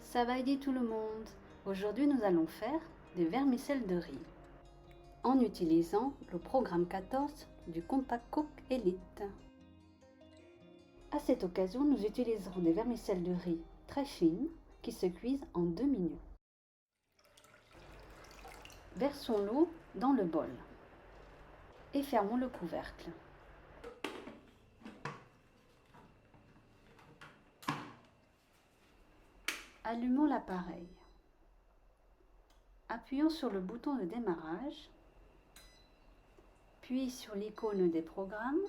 Ça va aider tout le monde. Aujourd'hui, nous allons faire des vermicelles de riz en utilisant le programme 14 du Compact Cook Elite. À cette occasion, nous utiliserons des vermicelles de riz très fines qui se cuisent en 2 minutes. Versons l'eau dans le bol et fermons le couvercle. Allumons l'appareil. Appuyons sur le bouton de démarrage, puis sur l'icône des programmes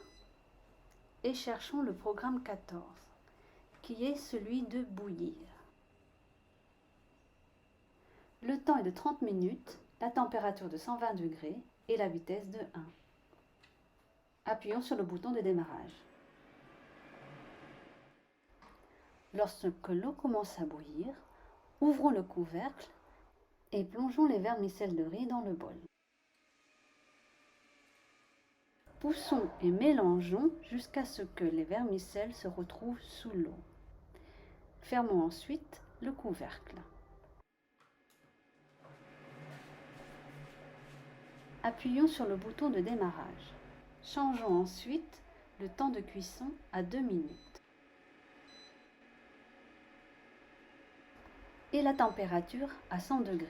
et cherchons le programme 14, qui est celui de bouillir. Le temps est de 30 minutes, la température de 120 degrés et la vitesse de 1. Appuyons sur le bouton de démarrage. Lorsque l'eau commence à bouillir, ouvrons le couvercle et plongeons les vermicelles de riz dans le bol. Poussons et mélangeons jusqu'à ce que les vermicelles se retrouvent sous l'eau. Fermons ensuite le couvercle. Appuyons sur le bouton de démarrage. Changeons ensuite le temps de cuisson à 2 minutes. Et la température à 100 degrés.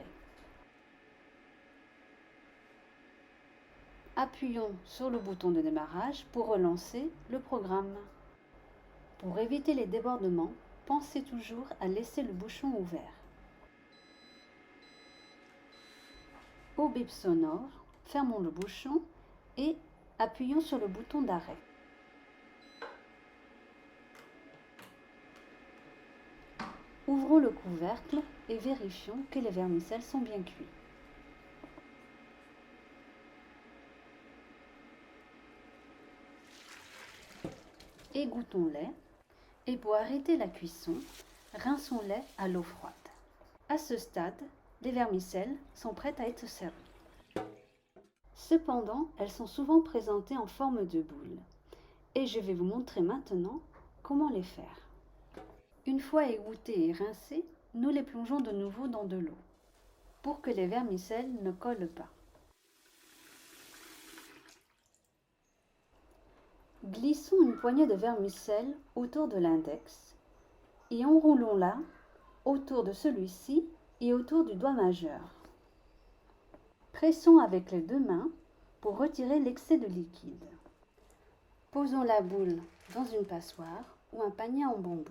Appuyons sur le bouton de démarrage pour relancer le programme. Pour éviter les débordements, pensez toujours à laisser le bouchon ouvert. Au bip sonore, fermons le bouchon et appuyons sur le bouton d'arrêt. Ouvrons le couvercle et vérifions que les vermicelles sont bien cuits. Égouttons-les et pour arrêter la cuisson, rinçons-les à l'eau froide. À ce stade, les vermicelles sont prêtes à être servies. Cependant, elles sont souvent présentées en forme de boule et je vais vous montrer maintenant comment les faire. Une fois égouttées et rincées, nous les plongeons de nouveau dans de l'eau pour que les vermicelles ne collent pas. Glissons une poignée de vermicelle autour de l'index et enroulons-la autour de celui-ci et autour du doigt majeur. Pressons avec les 2 mains pour retirer l'excès de liquide. Posons la boule dans une passoire ou un panier en bambou.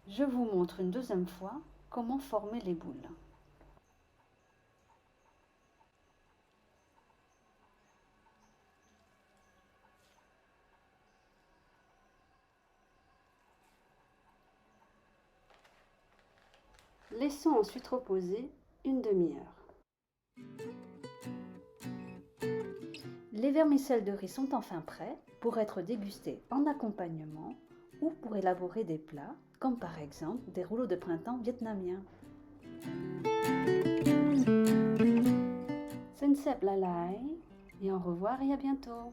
Je vous montre une deuxième fois comment former les boules. Laissons ensuite reposer une demi-heure. Les vermicelles de riz sont enfin prêts pour être dégustés en accompagnement ou pour élaborer des plats, comme par exemple des rouleaux de printemps vietnamiens. Sen sep la lai et au revoir et à bientôt.